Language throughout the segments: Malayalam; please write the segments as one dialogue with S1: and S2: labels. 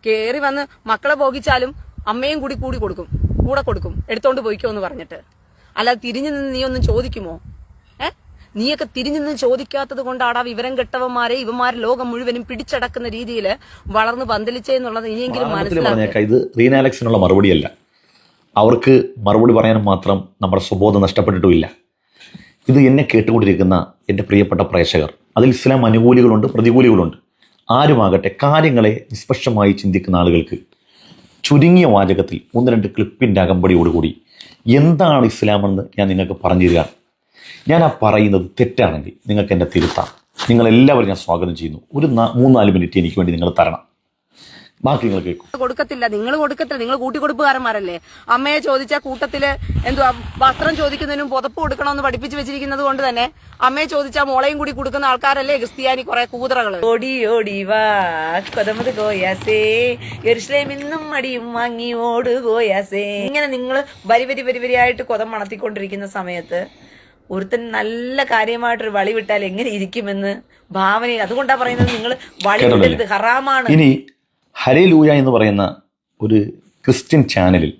S1: കേറി വന്ന് മക്കളെ പോകിച്ചാലും അമ്മയും കൂടി കൂടെ കൊടുക്കും എടുത്തോണ്ട് പോയിക്കോ എന്ന് പറഞ്ഞിട്ട്. അല്ലാതെ തിരിഞ്ഞു നിന്ന് നീ ഒന്നും ചോദിക്കുമോ? നീയൊക്കെ തിരിഞ്ഞു നിന്ന് ചോദിക്കാത്തത് കൊണ്ടാണ് ആ വിവരം കെട്ടവന്മാരെ ഇവന്മാരെ ലോകം മുഴുവനും പിടിച്ചടക്കുന്ന രീതിയിൽ വളർന്ന് പന്തലിച്ചെന്നുള്ളത് ഇനിയെങ്കിലും മനസ്സിലാക്കുക.
S2: ഇത് റീന അലക്സിനുള്ള മറുപടിയല്ല. അവർക്ക് മറുപടി പറയാനും മാത്രം നമ്മുടെ സ്വബോധം നഷ്ടപ്പെട്ടിട്ടുമില്ല. ഇത് എന്നെ കേട്ടുകൊണ്ടിരിക്കുന്ന എൻ്റെ പ്രിയപ്പെട്ട പ്രേക്ഷകർ, അതിൽ ഇസ്ലാം അനുകൂലികളുണ്ട്, പ്രതികൂലികളുണ്ട്. ആരുമാകട്ടെ, കാര്യങ്ങളെ നിഷ്പക്ഷമായി ചിന്തിക്കുന്ന ആളുകൾക്ക് ചുരുങ്ങിയ വാചകത്തിൽ 1-2 ക്ലിപ്പിൻ്റെ അകമ്പടിയോടുകൂടി എന്താണ് ഇസ്ലാമെന്ന് ഞാൻ നിങ്ങൾക്ക് പറഞ്ഞു തരികയാണ്. ഞാൻ ആ പറയുന്നത് തെറ്റാണെങ്കിൽ നിങ്ങൾക്ക് എന്നെ തിരുത്താം. നിങ്ങളെല്ലാവരും ഞാൻ സ്വാഗതം ചെയ്യുന്നു. ഒരു 3-4 മിനിറ്റ് എനിക്ക് വേണ്ടി നിങ്ങൾ തരണം. ബാക്കി നിങ്ങൾ കേൾക്കും.
S1: നിങ്ങൾ കൊടുക്കത്തില്ല, നിങ്ങൾ കൂട്ടിക്കൊടുപ്പുകാരന്മാരല്ലേ. അമ്മയെ ചോദിച്ച കൂട്ടത്തില് എന്തുവാ വസ്ത്രം ചോദിക്കുന്നതിനും പുതപ്പ് കൊടുക്കണമെന്ന് പഠിപ്പിച്ചു വെച്ചിരിക്കുന്നത് കൊണ്ട് തന്നെ അമ്മയെ ചോദിച്ചാൽ മോളെയും കൂടി കൊടുക്കുന്ന ആൾക്കാരല്ലേ ക്രിസ്ത്യാനി കുറെ കൂതറകള്. ഓടി ഓടി വാ കൊതമത് ഗോയാസേ യെരുശലേമിന്നും മടിയും വാങ്ങി ഓട് ഗോയാസേ. ഇങ്ങനെ നിങ്ങൾ വരിയായിട്ട് കൊതം മണത്തിക്കൊണ്ടിരിക്കുന്ന സമയത്ത് ഒരുത്തൻ നല്ല കാര്യമായിട്ടൊരു വളി വിട്ടാൽ എങ്ങനെ ഇരിക്കുമെന്ന് ഭാവന. അതുകൊണ്ടാ പറയുന്നത് നിങ്ങൾ വളി വിടരുത്, ഹറാമാണ്.
S2: ഇനി ഹല്ലേലൂയ എന്ന് പറയുന്ന ഒരു ക്രിസ്ത്യൻ ചാനലിൽ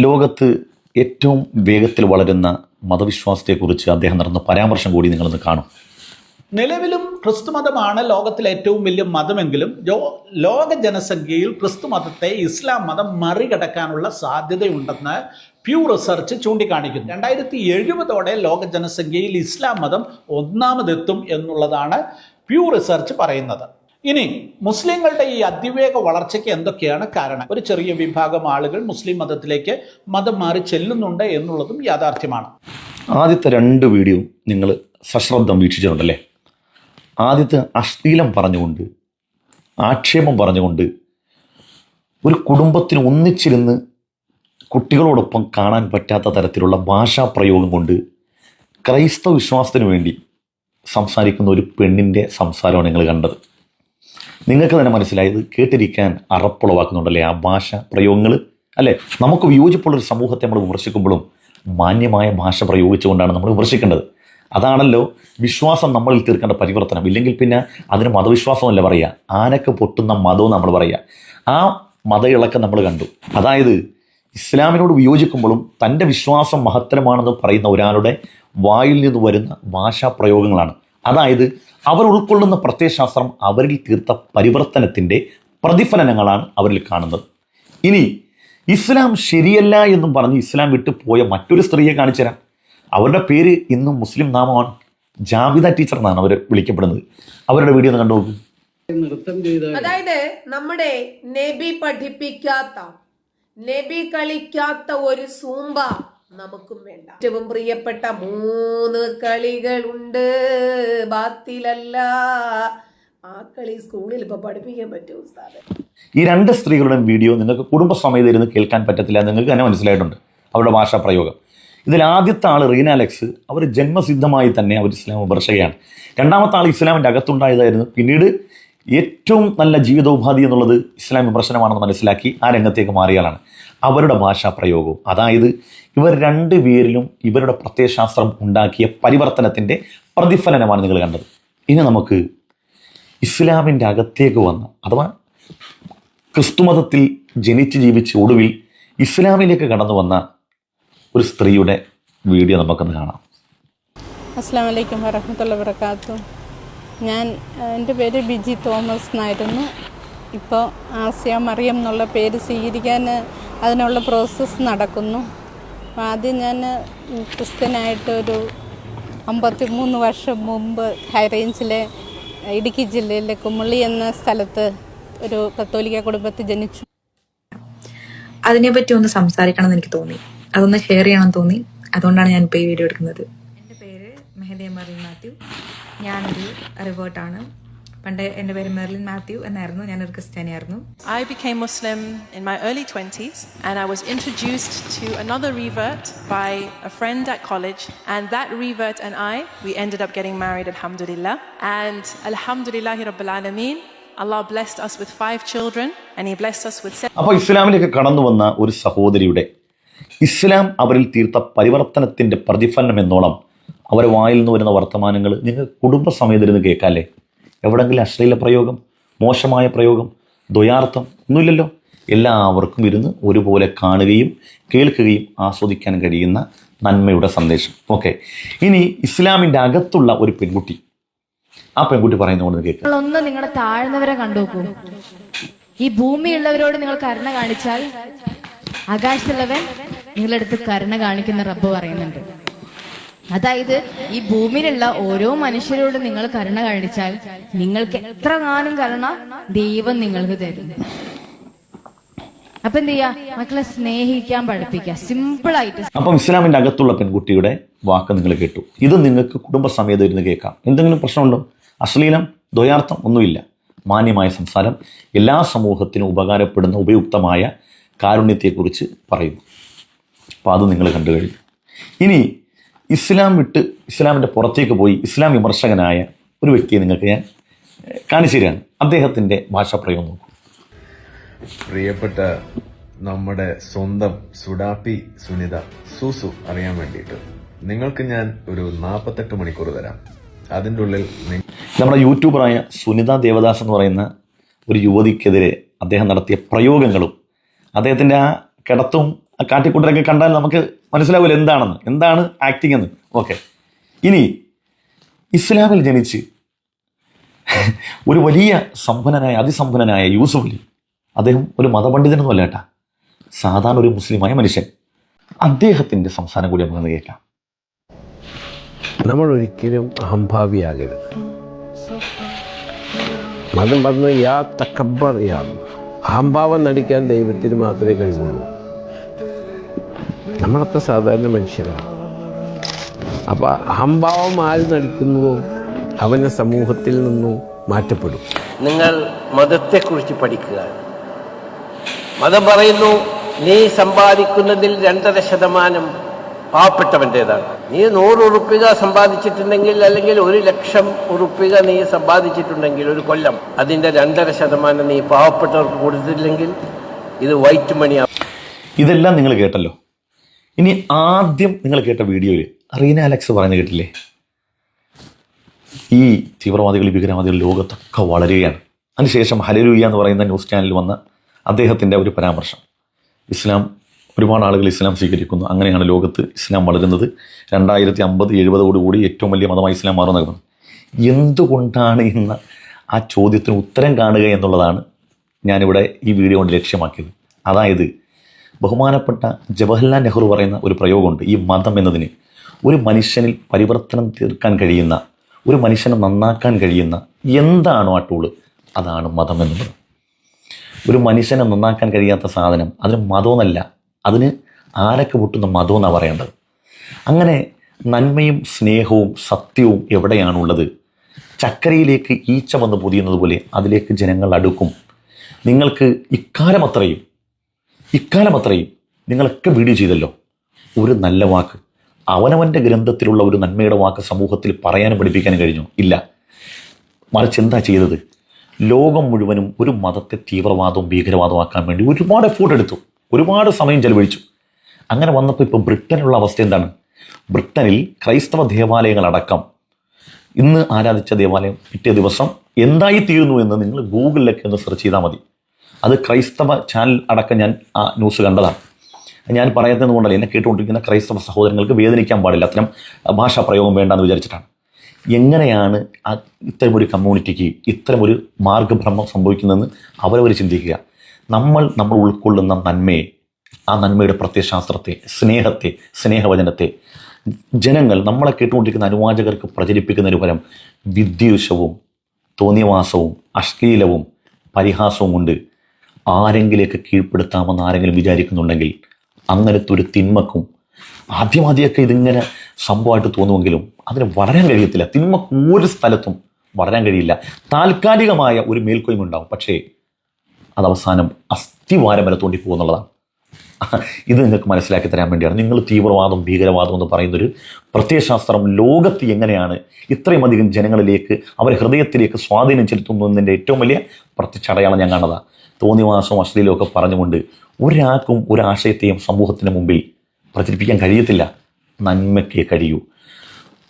S2: ലോകത്ത് ഏറ്റവും വേഗത്തിൽ വളരുന്ന മതവിശ്വാസത്തെക്കുറിച്ച് അദ്ദേഹം നടന്ന പരാമർശം കൂടി നിങ്ങളൊന്ന് കാണും.
S3: നിലവിലും ക്രിസ്തുമതമാണ് ലോകത്തിലെ ഏറ്റവും വലിയ മതമെങ്കിലും ലോക ജനസംഖ്യയിൽ ക്രിസ്തുമതത്തെ ഇസ്ലാം മതം മറികടക്കാനുള്ള സാധ്യതയുണ്ടെന്ന് പ്യൂ റിസർച്ച് ചൂണ്ടിക്കാണിക്കുന്നു. 2070 ലോക ജനസംഖ്യയിൽ ഇസ്ലാം മതം ഒന്നാമതെത്തും എന്നുള്ളതാണ് പ്യൂ റിസർച്ച് പറയുന്നത്. ഇനി മുസ്ലിങ്ങളുടെ ഈ അതിവേഗ വളർച്ചയ്ക്ക് എന്തൊക്കെയാണ് കാരണം? ഒരു ചെറിയ വിഭാഗം ആളുകൾ മുസ്ലിം മതത്തിലേക്ക് മതം മാറി ചെല്ലുന്നുണ്ട് എന്നുള്ളതും യാഥാർത്ഥ്യമാണ്.
S2: ആദ്യത്തെ 2 വീഡിയോ നിങ്ങൾ സശ്രദ്ധം വീക്ഷിച്ചിട്ടുണ്ടല്ലേ? ആദ്യത്തെ അശ്ലീലം പറഞ്ഞുകൊണ്ട്, ആക്ഷേപം പറഞ്ഞുകൊണ്ട്, ഒരു കുടുംബത്തിന് ഒന്നിച്ചിരുന്ന് കുട്ടികളോടൊപ്പം കാണാൻ പറ്റാത്ത തരത്തിലുള്ള ഭാഷാപ്രയോഗം കൊണ്ട് ക്രൈസ്തവ വിശ്വാസത്തിന് വേണ്ടി സംസാരിക്കുന്ന ഒരു പെണ്ണിൻ്റെ സംസാരമാണ് നിങ്ങൾ കണ്ടത്. നിങ്ങൾക്ക് തന്നെ മനസ്സിലായത് കേട്ടിരിക്കാൻ അറപ്പുളവാക്കുന്നുണ്ടല്ലേ ആ ഭാഷ പ്രയോഗങ്ങൾ, അല്ലേ? നമുക്ക് വിയോജിപ്പുള്ളൊരു സമൂഹത്തെ നമ്മൾ വിമർശിക്കുമ്പോഴും മാന്യമായ ഭാഷ പ്രയോഗിച്ചുകൊണ്ടാണ് നമ്മൾ വിമർശിക്കേണ്ടത്. അതാണല്ലോ വിശ്വാസം നമ്മളിൽ തീർക്കേണ്ട പരിവർത്തനം. ഇല്ലെങ്കിൽ പിന്നെ അതിന് മതവിശ്വാസമല്ല പറയുക, ആനക്ക് പൊട്ടുന്ന മതവും നമ്മൾ പറയുക. ആ മത ഇളക്കം നമ്മൾ കണ്ടു. അതായത് ഇസ്ലാമിനോട് വിയോജിക്കുമ്പോഴും തൻ്റെ വിശ്വാസം മഹത്തരമാണെന്ന് പറയുന്ന ഒരാളുടെ വായിൽ നിന്ന് വരുന്ന ഭാഷാപ്രയോഗങ്ങളാണ്. അതായത് അവർ ഉൾക്കൊള്ളുന്ന പ്രത്യയശാസ്ത്രം അവരിൽ തീർത്ത പരിവർത്തനത്തിൻ്റെ പ്രതിഫലനങ്ങളാണ് അവരിൽ കാണുന്നത്. ഇനി ഇസ്ലാം ശരിയല്ല എന്നും പറഞ്ഞ് ഇസ്ലാം വിട്ടു പോയ മറ്റൊരു സ്ത്രീയെ കാണിച്ചു തരാം. അവരുടെ പേര് ഇന്നും മുസ്ലിം നാമമാണ്. ജാബിദ ടീച്ചർ എന്നാണ് അവർ വിളിക്കപ്പെടുന്നത്. അവരുടെ വീഡിയോ ഒന്ന് കണ്ടു നോക്ക്.
S4: അതായത് നമ്മുടെ നബി പഠിപ്പിക്കാത്ത, നബി കളിക്കാത്ത ഒരു സൂമ്പ നമുക്കും വേണ്ട. ഏറ്റവും പ്രിയപ്പെട്ട 3 കളികളുണ്ട്, ബാത്തിലല്ല. ആ കളി സ്കൂളിൽ ഇപ്പൊ പഠിപ്പിക്കാൻ പറ്റുമോ ഉസ്താദേ?
S2: ഈ 2 സ്ത്രീകളുടെ വീഡിയോ നിങ്ങൾക്ക് കുടുംബസമേതം ഇരുന്ന് കേൾക്കാൻ പറ്റത്തില്ല, നിങ്ങൾക്ക് തന്നെ മനസ്സിലായിട്ടുണ്ട് അവരുടെ ഭാഷാ പ്രയോഗം. ഇതിൽ ആദ്യത്തെ ആൾ റീന അലക്സ്, അവർ ജന്മസിദ്ധമായി തന്നെ അവർ ഇസ്ലാം വിമർശകയാണ്. രണ്ടാമത്തെ ആൾ ഇസ്ലാമിൻ്റെ അകത്തുണ്ടായതായിരുന്നു. പിന്നീട് ഏറ്റവും നല്ല ജീവിതോപാധി എന്നുള്ളത് ഇസ്ലാം വിമർശനമാണെന്ന് മനസ്സിലാക്കി ആ രംഗത്തേക്ക് മാറിയാലാണ്. അവരുടെ ഭാഷാ പ്രയോഗവും, അതായത് ഇവർ 2 പേരിലും ഇവരുടെ പ്രത്യയശാസ്ത്രം ഉണ്ടാക്കിയ പരിവർത്തനത്തിൻ്റെ പ്രതിഫലനമാണ് നിങ്ങൾ കണ്ടത്. ഇനി നമുക്ക് ഇസ്ലാമിൻ്റെ അകത്തേക്ക് വന്ന, അഥവാ ക്രിസ്തുമതത്തിൽ ജനിച്ച് ജീവിച്ച് ഒടുവിൽ ഇസ്ലാമിലേക്ക് കടന്നു വന്ന ഒരു സ്ത്രീയുടെ വീഡിയോ നമുക്കൊന്ന് കാണാം.
S5: അസ്സലാമു അലൈക്കും വറഹ്മത്തുള്ളാഹി വബറകാതുഹു. എൻ്റെ പേര് ബിജി തോമസ് എന്നായിരുന്നു. ഇപ്പോൾ ആസിയ മറിയം എന്നുള്ള പേര് സ്വീകരിക്കാൻ അതിനുള്ള പ്രോസസ്സ് നടക്കുന്നു. അപ്പോൾ ആദ്യം ഞാൻ ക്രിസ്ത്യനായിട്ട് ഒരു 53 വർഷം മുമ്പ് ഹൈറേഞ്ചിലെ ഇടുക്കി ജില്ലയിലെ കുമളി എന്ന സ്ഥലത്ത് ഒരു കത്തോലിക്ക കുടുംബത്തിൽ ജനിച്ചു.
S6: അതിനെപ്പറ്റി ഒന്ന് സംസാരിക്കണം എന്ന് എനിക്ക് തോന്നി, അതൊന്ന് ഷെയർ ചെയ്യണമെന്ന് തോന്നി. അതുകൊണ്ടാണ് ഞാൻ ഇപ്പോൾ ഈ വീഡിയോ എടുക്കുന്നത്. എൻ്റെ പേര് മെഹദിയ മറിയം മാത്യു. ഞാനൊരു റിവേർട്ടാണ്. പണ്ട് എൻ്റെ പേര് മെർലിൻ മാത്യു എന്നായിരുന്നു. ഞാനൊരു ക്രിസ്ത്യാനിയായിരുന്നു.
S7: I became Muslim in my early 20s and I was introduced to another revert by a friend at college, and that revert and we ended up getting married, alhamdulillah. And alhamdulillahi rabbil alameen, Allah blessed us with 5 children and he blessed us with 7.
S2: അപ്പോൾ ഇസ്ലാമിലേക്ക് കടന്നു വന്ന ഒരു സഹോദരിയുടെ ഇസ്ലാം അവരിൽ തീർത്ത പരിവർത്തനത്തിൻ്റെ പ്രതിഫലനം എന്നോളം അവരെ വായിൽ നിന്ന് വരുന്ന വർത്തമാനങ്ങൾ നിങ്ങൾ കുടുംബസമേതം ഇരുന്ന് കേൾക്കാല്ലേ? എവിടെങ്കിലും അശ്ലീല പ്രയോഗം, മോശമായ പ്രയോഗം, ദ്വയാർത്ഥം ഒന്നുമില്ലല്ലോ. എല്ലാവർക്കും ഇരുന്ന് ഒരുപോലെ കാണുകയും കേൾക്കുകയും ആസ്വദിക്കാൻ കഴിയുന്ന നന്മയുടെ സന്ദേശം. ഓക്കെ, ഇനി ഇസ്ലാമിൻ്റെ അകത്തുള്ള ഒരു പെൺകുട്ടി, ആ പെൺകുട്ടി പറയുന്നതുകൊണ്ട് കേൾക്കുക.
S8: നിങ്ങളൊന്ന് നിങ്ങളുടെ താഴ്ന്നവരെ കണ്ടുനോക്കൂ. ഈ ഭൂമിയുള്ളവരോട് നിങ്ങൾ കരുണ കാണിച്ചാൽ ആകാശത്തുള്ളവൻ നിങ്ങളടുത്ത് കരുണ കാണിക്കുന്ന റബ്ബ് പറയുന്നുണ്ട്. അതായത് ഈ ഭൂമിയിലുള്ള ഓരോ മനുഷ്യരോട് നിങ്ങൾ കരുണ കാണിച്ചാൽ നിങ്ങൾക്ക് എത്ര കാലം കരുണ ദൈവം നിങ്ങൾക്ക് തരും. അപ്പൊ എന്ത് ചെയ്യാ, മക്കളെ സ്നേഹിക്കാൻ പഠിപ്പിക്കുക, സിമ്പിളായിട്ട്.
S2: അപ്പം ഇസ്ലാമിൻ്റെ അകത്തുള്ള പെൺകുട്ടിയുടെ വാക്ക് നിങ്ങൾ കേട്ടു. ഇത് നിങ്ങൾക്ക് കുടുംബസമേതം ഇരുന്ന് കേൾക്കാം. എന്തെങ്കിലും പ്രശ്നമുണ്ടോ? അശ്ലീലം, ദ്വയാർത്ഥം ഒന്നുമില്ല. മാന്യമായ സംസാരം, എല്ലാ സമൂഹത്തിനും ഉപകാരപ്പെടുന്ന ഉപയുക്തമായ കാരുണ്യത്തെക്കുറിച്ച് പറയുന്നു. അപ്പോൾ അത് നിങ്ങൾ കണ്ടു കഴിഞ്ഞു. ഇനി ഇസ്ലാം വിട്ട് ഇസ്ലാമിൻ്റെ പുറത്തേക്ക് പോയി ഇസ്ലാം വിമർശകനായ ഒരു വ്യക്തിയെ നിങ്ങൾക്ക് ഞാൻ കാണിച്ചു തരികയാണ്. അദ്ദേഹത്തിൻ്റെ ഭാഷാപ്രയോഗം നോക്കൂ.
S9: പ്രിയപ്പെട്ട നമ്മുടെ സ്വന്തം സുഡാപ്പി സുനിത സൂസു അറിയാൻ വേണ്ടിയിട്ട് നിങ്ങൾക്ക് ഞാൻ ഒരു 48 മണിക്കൂർ തരാം. അതിൻ്റെ ഉള്ളിൽ
S2: നമ്മുടെ യൂട്യൂബറായ സുനിത ദേവദാസ് എന്ന് പറയുന്ന ഒരു യുവതിക്കെതിരെ അദ്ദേഹം നടത്തിയ പ്രയോഗങ്ങളും അദ്ദേഹത്തിൻ്റെ ആ കിടത്തും ആ കാട്ടിക്കൂട്ടലൊക്കെ കണ്ടാൽ നമുക്ക് മനസ്സിലാവില്ല എന്താണ് ആക്ടിങ് എന്ന്. ഓക്കെ, ഇനി ഇസ്ലാമിൽ ജനിച്ച് ഒരു വലിയ അതിസമ്പന്നനായ യൂസുഫ് അലി, അദ്ദേഹം ഒരു മതപണ്ഡിതനൊന്നും അല്ല കേട്ടാ, സാധാരണ ഒരു മുസ്ലിമായ മനുഷ്യൻ. അദ്ദേഹത്തിൻ്റെ സംസാരം കൂടി നമുക്ക് കേൾക്കാം.
S10: നമ്മൾ ഒരിക്കലും അഹംഭാവിയാകരുത്. മതം പറഞ്ഞ് യാ തക്കബ്ബർ യാ, അഹംഭാവം നടിക്കാൻ ദൈവത്തിന് മാത്രമേ കഴിവുള്ളൂ. നമ്മളൊക്കെ സാധാരണ മനുഷ്യരാണ്. അപ്പോൾ അഹംഭാവം ആര് നടിക്കുന്നുവോ അവനെ സമൂഹത്തിൽ നിന്നും മാറ്റപ്പെടും.
S11: നിങ്ങൾ മതത്തെക്കുറിച്ച് പഠിക്കുക. മതം പറയുന്നു നീ സമ്പാദിക്കുന്നതിൽ 2.5% പാവപ്പെട്ടവൻ്റേതാണ്. നീ 100 ഉറുപ്പിക സമ്പാദിച്ചിട്ടുണ്ടെങ്കിൽ, അല്ലെങ്കിൽ 1,00,000 ഉറുപ്പിക നീ സമ്പാദിച്ചിട്ടുണ്ടെങ്കിൽ ഒരു കൊല്ലം, അതിൻ്റെ 2.5% നീ പാവപ്പെട്ടവർക്ക് കൊടുത്തില്ലെങ്കിൽ ഇത് വൈറ്റ് മണിയാണ്.
S2: ഇതെല്ലാം നിങ്ങൾ കേട്ടല്ലോ. ഇനി ആദ്യം നിങ്ങൾ കേട്ട വീഡിയോയിൽ റീന അലക്സ് പറഞ്ഞു കേട്ടില്ലേ, ഈ തീവ്രവാദികൾ ഭീകരവാദികൾ ലോകത്തൊക്കെ വളരുകയാണ്. അതിനുശേഷം ഹല്ലേലൂയ എന്ന് പറയുന്ന ന്യൂസ് ചാനലിൽ വന്ന അദ്ദേഹത്തിൻ്റെ ഒരു പരാമർശം, ഇസ്ലാം ഒരുപാട് ആളുകൾ ഇസ്ലാം സ്വീകരിക്കുന്നു, അങ്ങനെയാണ് ലോകത്ത് ഇസ്ലാം വളരുന്നത്, 2050-70 ഏറ്റവും വലിയ മതമായി ഇസ്ലാം മാറുന്നത്. എന്തുകൊണ്ടാണ് ഇന്ന് ആ ചോദ്യത്തിന് ഉത്തരം കാണുക എന്നുള്ളതാണ് ഞാനിവിടെ ഈ വീഡിയോ കൊണ്ട് ലക്ഷ്യമാക്കിയത്. അതായത് ബഹുമാനപ്പെട്ട ജവഹർലാൽ നെഹ്റു പറയുന്ന ഒരു പ്രയോഗമുണ്ട്. ഈ മതം എന്നതിന് ഒരു മനുഷ്യനിൽ പരിവർത്തനം തീർക്കാൻ കഴിയുന്ന, ഒരു മനുഷ്യനെ നന്നാക്കാൻ കഴിയുന്ന എന്താണോ ആ ടൂള്, അതാണ് മതം എന്നുള്ളത്. ഒരു മനുഷ്യനെ നന്നാക്കാൻ കഴിയാത്ത സാധനം അതിന് മതമെന്നല്ല, അതിന് ആരൊക്കെ പൊട്ടുന്ന മതമെന്നാണ് പറയേണ്ടത്. അങ്ങനെ നന്മയും സ്നേഹവും സത്യവും എവിടെയാണുള്ളത്, ചക്കരയിലേക്ക് ഈച്ച വന്ന് പൊതിയുന്നത് പോലെ അതിലേക്ക് ജനങ്ങൾ അടുക്കും. നിങ്ങൾക്ക് ഇക്കാലം അത്രയും നിങ്ങളൊക്കെ വീഡിയോ ചെയ്തല്ലോ, ഒരു നല്ല വാക്ക്, അവനവൻ്റെ ഗ്രന്ഥത്തിലുള്ള ഒരു നന്മയുടെ വാക്ക് സമൂഹത്തിൽ പറയാനും പഠിപ്പിക്കാനും കഴിഞ്ഞു? ഇല്ല. മറിച്ച് എന്താ ചെയ്തത്? ലോകം മുഴുവനും ഒരു മതത്തെ തീവ്രവാദവും ഭീകരവാദവും ആക്കാൻ വേണ്ടി ഒരുപാട് എഫോർട്ട് എടുത്തു, ഒരുപാട് സമയം ചെലവഴിച്ചു. അങ്ങനെ വന്നപ്പോൾ ഇപ്പോൾ ബ്രിട്ടനിലുള്ള അവസ്ഥ എന്താണ്? ബ്രിട്ടനിൽ ക്രൈസ്തവ ദേവാലയങ്ങളടക്കം ഇന്ന് ആരാധിച്ച ദേവാലയം പിറ്റേ ദിവസം എന്തായി തീരുന്നു എന്ന് നിങ്ങൾ ഗൂഗിളിലൊക്കെ ഒന്ന് സെർച്ച് ചെയ്താൽ മതി. അത് ക്രൈസ്തവ ചാനൽ അടക്കം ഞാൻ ആ ന്യൂസ് കണ്ടതാണ്. ഞാൻ പറയുന്നത് കൊണ്ടല്ല, എന്നെ കേട്ടുകൊണ്ടിരിക്കുന്ന ക്രൈസ്തവ സഹോദരങ്ങൾക്ക് വേദനിക്കാൻ പാടില്ല, അത്തരം ഭാഷാ പ്രയോഗം വേണ്ടെന്ന് വിചാരിച്ചിട്ടാണ്. എങ്ങനെയാണ് ഇത്തരമൊരു കമ്മ്യൂണിറ്റിക്ക് ഇത്തരമൊരു മാർഗഭ്രമം സംഭവിക്കുന്നതെന്ന് അവരവർ ചിന്തിക്കുക. നമ്മൾ ഉൾക്കൊള്ളുന്ന നന്മയെ, ആ നന്മയുടെ പ്രത്യയശാസ്ത്രത്തെ, സ്നേഹത്തെ, സ്നേഹവചനത്തെ ജനങ്ങൾ, നമ്മളെ കേട്ടുകൊണ്ടിരിക്കുന്ന അനുവാചകർക്ക് പ്രചരിപ്പിക്കുന്നതിന് പകരം വിദ്വേഷവും തോന്നിയവാസവും അശ്ലീലവും പരിഹാസവും കൊണ്ട് ആരെങ്കിലേക്ക് കീഴ്പ്പെടുത്താമെന്ന് ആരെങ്കിലും വിചാരിക്കുന്നുണ്ടെങ്കിൽ അങ്ങനത്തെ ഒരു തിന്മക്കും ആദ്യമൊക്കെ ഇതിങ്ങനെ സംഭവമായിട്ട് തോന്നുമെങ്കിലും അതിന് വളരാൻ കഴിയത്തില്ല. തിന്മക്ക് ഒരു സ്ഥലത്തും വളരാൻ കഴിയില്ല. താൽക്കാലികമായ ഒരു മേൽക്കോയ്മ ഉണ്ടാവും, പക്ഷേ അത് അവസാനം അസ്ഥിവാരം വരെ തോണ്ടി പോകുന്നുള്ളതാണ്. ഇത് നിങ്ങൾക്ക് മനസ്സിലാക്കി തരാൻ വേണ്ടിയാണ്. നിങ്ങൾ തീവ്രവാദം ഭീകരവാദം എന്ന് പറയുന്നൊരു പ്രത്യയശാസ്ത്രം ലോകത്ത് എങ്ങനെയാണ് ഇത്രയും അധികം ജനങ്ങളിലേക്ക്, അവരെ ഹൃദയത്തിലേക്ക് സ്വാധീനം ചെലുത്തുന്നതിൻ്റെ ഏറ്റവും വലിയ പ്രത്യക്ഷടയാളം ഞാൻ കാണുന്നതാണ്. തോന്നിവാസവും അശ്ലീലവും ഒക്കെ പറഞ്ഞുകൊണ്ട് ഒരാൾക്കും ഒരാശയത്തെയും സമൂഹത്തിന് മുമ്പിൽ പ്രചരിപ്പിക്കാൻ കഴിയത്തില്ല. നന്മയ്ക്കേ കഴിയൂ.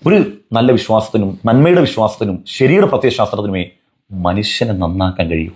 S2: ഒരു നല്ല വിശ്വാസത്തിനും നന്മയുടെ വിശ്വാസത്തിനും ശരിയുടെ പ്രത്യയശാസ്ത്രത്തിനുമേ മനുഷ്യനെ നന്നാക്കാൻ കഴിയൂ.